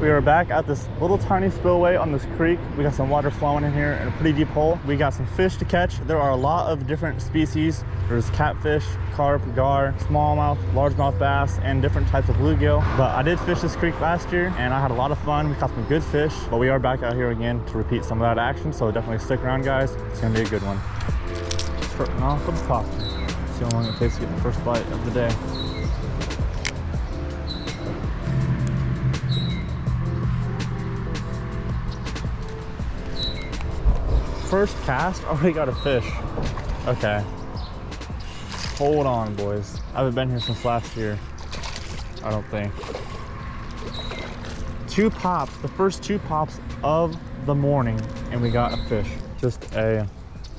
We are back at this little tiny spillway on this creek. We got some water flowing in here in a pretty deep hole. We got some fish to catch. There are a lot of different species. There's catfish, carp, gar, smallmouth, largemouth bass, and different types of bluegill. But I did fish this creek last year and I had a lot of fun. We caught some good fish, but we are back out here again to repeat some of that action. So definitely stick around, guys. It's gonna be a good one. Starting off with the top. See how long it takes to get the first bite of the day. First cast, already got a fish. Okay. Hold on, boys. I haven't been here since last year, I don't think. 2 pops, the first 2 pops of the morning, and we got a fish. Just a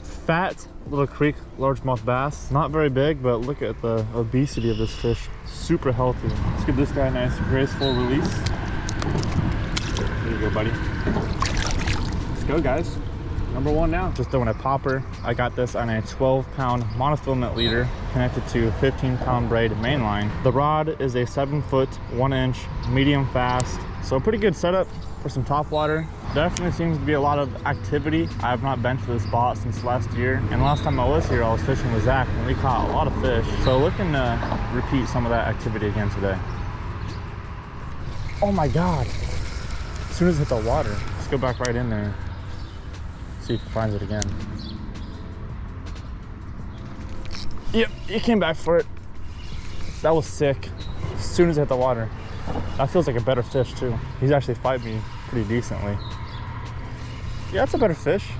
fat little creek largemouth bass. Not very big, but look at the obesity of this fish. Super healthy. Let's give this guy a nice graceful release. There you go, buddy. Let's go, guys. Number 1 now. Just throwing a popper. I got this on a 12-pound monofilament leader connected to 15-pound braid mainline. The rod is a 7-foot, 1-inch, medium fast. So a pretty good setup for some top water. Definitely seems to be a lot of activity. I have not been to this spot since last year. And last time I was here, I was fishing with Zach and we caught a lot of fish. So looking to repeat some of that activity again today. Oh my God. As soon as it hit the water, let's go back right in there. See if he finds it again. Yep, he came back for it. That was sick. As soon as it hit the water. That feels like a better fish too. He's actually fighting me pretty decently. Yeah, that's a better fish.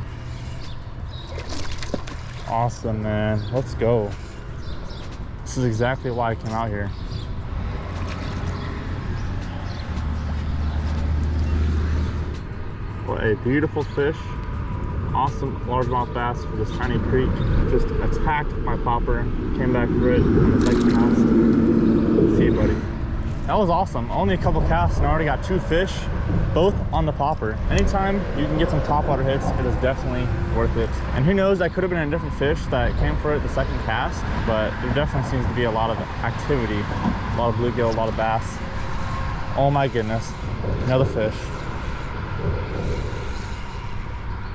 Awesome, man. Let's go. This is exactly why I came out here. What a beautiful fish. Awesome largemouth bass for this tiny creek. Just attacked my popper, came back for it on the second cast. See you, buddy. That was awesome. Only a couple casts and I already got 2 fish, both on the popper. Anytime you can get some topwater hits, it is definitely worth it. And who knows, that could have been a different fish that came for it the second cast, but there definitely seems to be a lot of activity. A lot of bluegill, a lot of bass. Oh my goodness, another fish.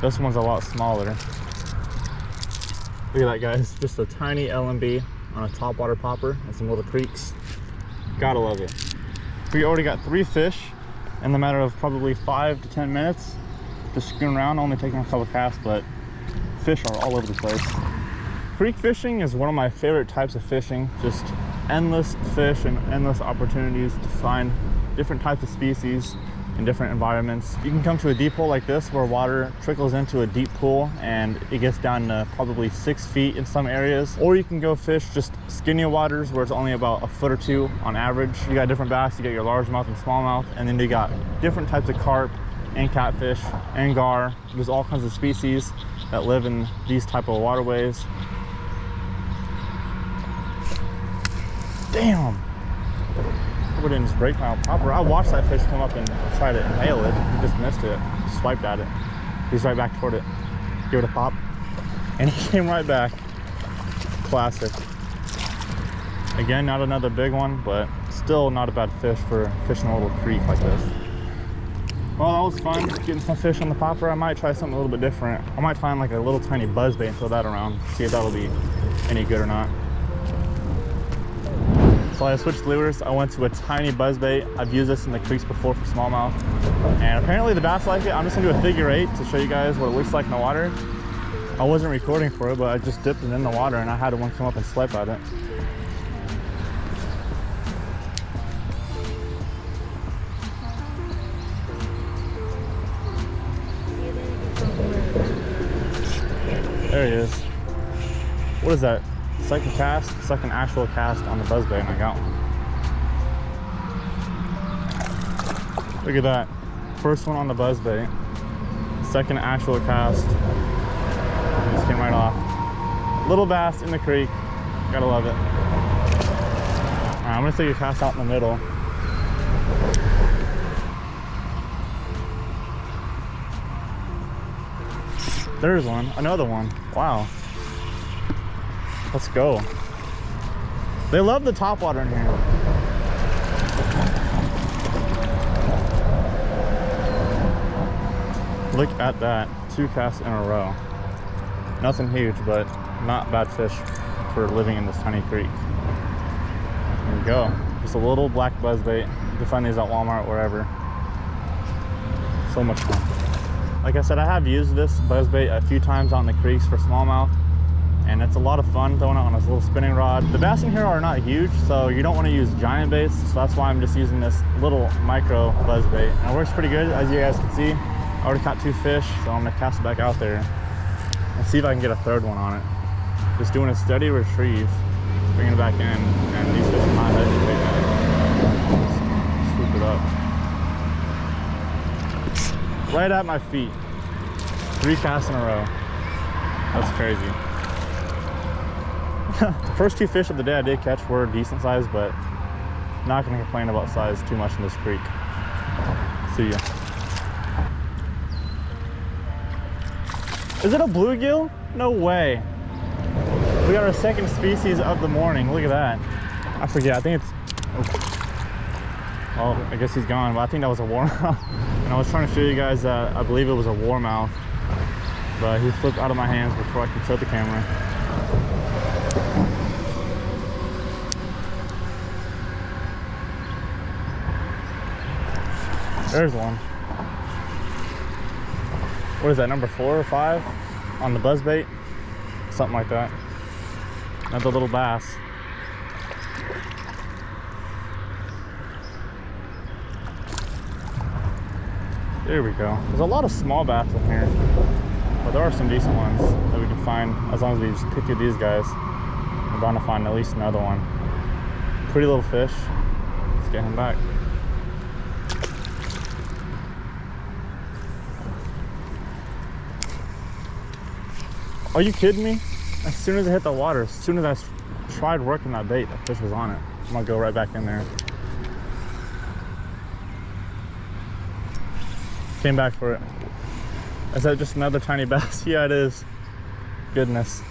This one's a lot smaller. Look at that, guys. Just a tiny LMB on a topwater popper and some little creeks. Gotta love it. We already got 3 fish in the matter of probably 5 to 10 minutes. Just screwing around, only taking a couple casts, but fish are all over the place. Creek fishing is one of my favorite types of fishing. Just endless fish and endless opportunities to find different types of species in different environments. You can come to a deep hole like this where water trickles into a deep pool and it gets down to probably 6 feet in some areas, or you can go fish just skinnier waters where it's only about a foot or 2 on average. You got different bass, you got your largemouth and smallmouth, and then you got different types of carp and catfish and gar. There's all kinds of species that live in these type of waterways. Damn! I didn't just break my popper. I watched that fish come up and try to inhale it. He just missed it. Just swiped at it. He's right back toward it. Give it a pop. And he came right back. Classic. Again, not another big one, but still not a bad fish for fishing a little creek like this. Well, that was fun. Getting some fish on the popper. I might try something a little bit different. I might find like a little tiny buzzbait and throw that around. See if that'll be any good or not. So I switched lures. I went to a tiny buzzbait. I've used this in the creeks before for smallmouth. And apparently the bass like it. I'm just gonna do a figure 8 to show you guys what it looks like in the water. I wasn't recording for it, but I just dipped it in the water and I had one come up and swipe at it. There he is. What is that? Second cast, second actual cast on the buzzbait, and I got one. Look at that. First one on the buzzbait. Second actual cast. It just came right off. Little bass in the creek. Gotta love it. Alright, I'm gonna take a cast out in the middle. There's one, another one. Wow. Let's go. They love the top water in here. Look at that, 2 casts in a row. Nothing huge, but not bad fish for living in this tiny creek. There we go. Just a little black buzzbait. You can find these at Walmart, wherever. So much fun. Like I said, I have used this buzzbait a few times out in the creeks for smallmouth, and it's a lot of fun throwing it on this little spinning rod. The bass in here are not huge, so you don't want to use giant baits, so that's why I'm just using this little micro buzzbait. And it works pretty good, as you guys can see. I already caught 2 fish, so I'm gonna cast it back out there and see if I can get a 3rd one on it. Just doing a steady retrieve, bringing it back in, and these fish are not hesitating. Just swoop it up. Right at my feet. 3 casts in a row. That's crazy. The first 2 fish of the day I did catch were decent size, but not gonna complain about size too much in this creek. See ya. Is it a bluegill? No way. We got our 2nd species of the morning. Look at that. I forget, I think it's, oh, I guess he's gone, but I think that was a warmouth. And I was trying to show you guys that I believe it was a warmouth, but he flipped out of my hands before I could tilt the camera. There's one. What is that, number 4 or 5 on the buzzbait? Something like that. Another little bass. There we go. There's a lot of small bass in here, but there are some decent ones that we can find as long as we just pick through these guys. We're bound to find at least another one. Pretty little fish. Let's get him back. Are you kidding me? As soon as I hit the water, as soon as I tried working that bait, that fish was on it. I'm gonna go right back in there. Came back for it. Is that just another tiny bass? Yeah, it is. Goodness.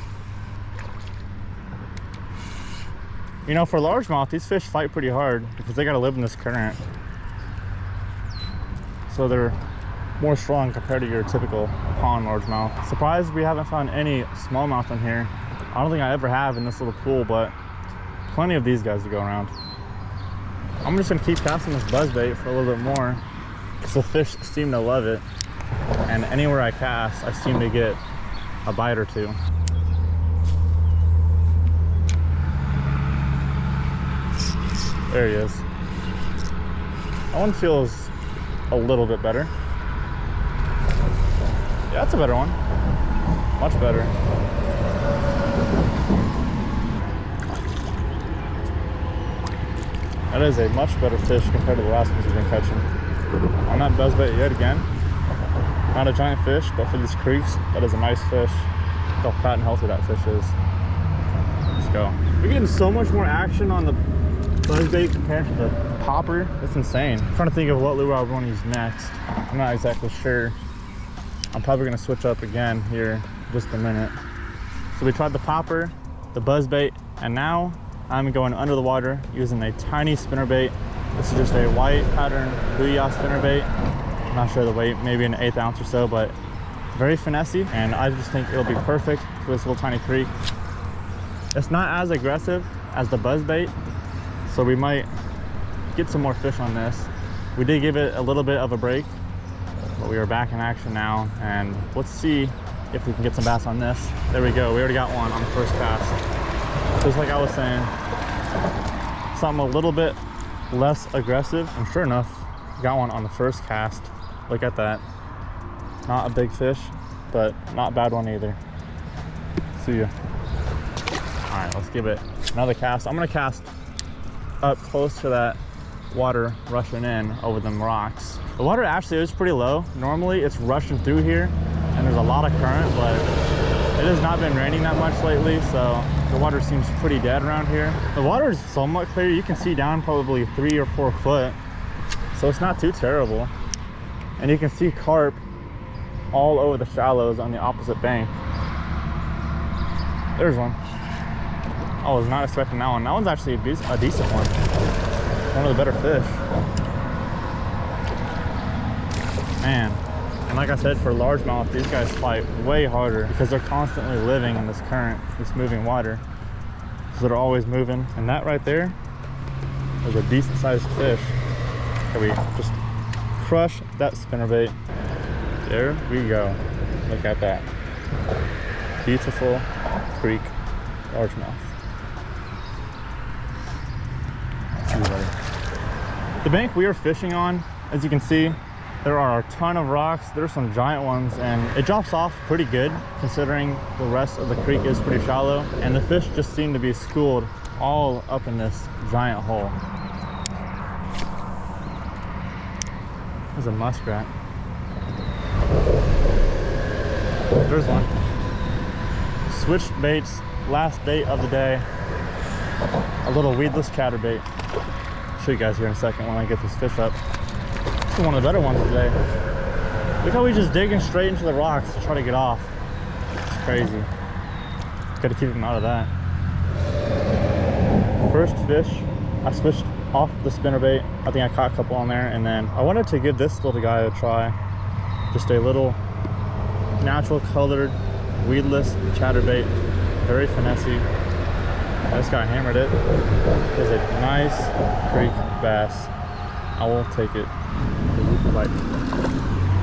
You know, for largemouth, these fish fight pretty hard because they gotta live in this current. So they're more strong compared to your typical pond largemouth. Surprised we haven't found any smallmouth in here. I don't think I ever have in this little pool, but plenty of these guys to go around. I'm just gonna keep casting this buzzbait for a little bit more because the fish seem to love it. And anywhere I cast, I seem to get a bite or 2. There he is. That one feels a little bit better. Yeah, that's a better one. Much better. That is a much better fish compared to the last ones we've been catching. On that buzzbait yet again. Not a giant fish, but for these creeks, that is a nice fish. Look how fat and healthy that fish is. Let's go. We're getting so much more action on the buzzbait compared to the popper. It's insane. I'm trying to think of what lure I would want to use next. I'm not exactly sure. I'm probably gonna switch up again here in just a minute. So we tried the popper, the buzzbait, and now I'm going under the water using a tiny spinnerbait. This is just a white pattern booyah spinnerbait. I'm not sure the weight, maybe an 1/8 ounce or so, but very finessey, and I just think it'll be perfect for this little tiny creek. It's not as aggressive as the buzzbait, so we might get some more fish on this. We did give it a little bit of a break, but we are back in action now, and let's see if we can get some bass on this. There we go. We already got one on the first cast. Just like I was saying, something a little bit less aggressive, and sure enough, got one on the first cast. Look at that. Not a big fish, but not a bad one either. See ya. All right, let's give it another cast. I'm gonna cast up close to that water rushing in over them rocks. The water actually is pretty low. Normally it's rushing through here and there's a lot of current, but it has not been raining that much lately, so the water seems pretty dead around here. The water is somewhat clear. You can see down probably 3 or 4 foot, so it's not too terrible. And you can see carp all over the shallows on the opposite bank. There's one. I was not expecting that one. That one's actually a decent one. One of the better fish. Man, And like I said, for largemouth, these guys fight way harder because they're constantly living in this current, this moving water. So they're always moving. And that right there is a decent sized fish. Okay, we just crush that spinnerbait. There we go. Look at that. Beautiful creek largemouth. The bank we are fishing on, as you can see, there are a ton of rocks. There's some giant ones, and it drops off pretty good considering the rest of the creek is pretty shallow, and the fish just seem to be schooled all up in this giant hole. There's a muskrat. There's one. Switched baits, last bait of the day. A little weedless chatterbait. I'll show you guys here in a second when I get this fish up. This is one of the better ones today. Look how he's just digging straight into the rocks to try to get off. It's crazy. Gotta keep him out of that. First fish, I switched off the spinnerbait. I think I caught a couple on there, and then I wanted to give this little guy a try. Just a little natural colored weedless chatterbait, very finessey. This guy hammered it. It was a nice creek bass. I will take it.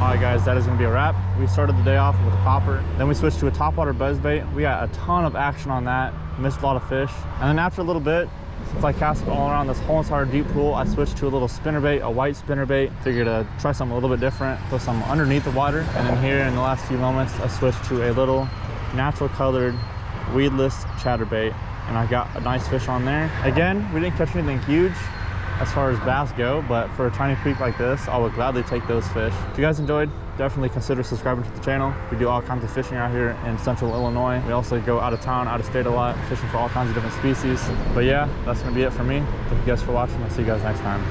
Alright guys, that is going to be a wrap. We started the day off with a popper, then we switched to a topwater buzzbait. We got a ton of action on that, missed a lot of fish, and then after a little bit, since I cast all around this whole entire deep pool, I switched to a little spinnerbait, a white spinnerbait. Figured to try something a little bit different, throw some underneath the water. And then here in the last few moments, I switched to a little natural colored weedless chatterbait, and I got a nice fish on there. Again, we didn't catch anything huge as far as bass go, but for a tiny creek like this, I would gladly take those fish. If you guys enjoyed, definitely consider subscribing to the channel. We do all kinds of fishing out here in central Illinois. We also go out of town, out of state a lot, fishing for all kinds of different species. But yeah, that's gonna be it for me. Thank you guys for watching. I'll see you guys next time.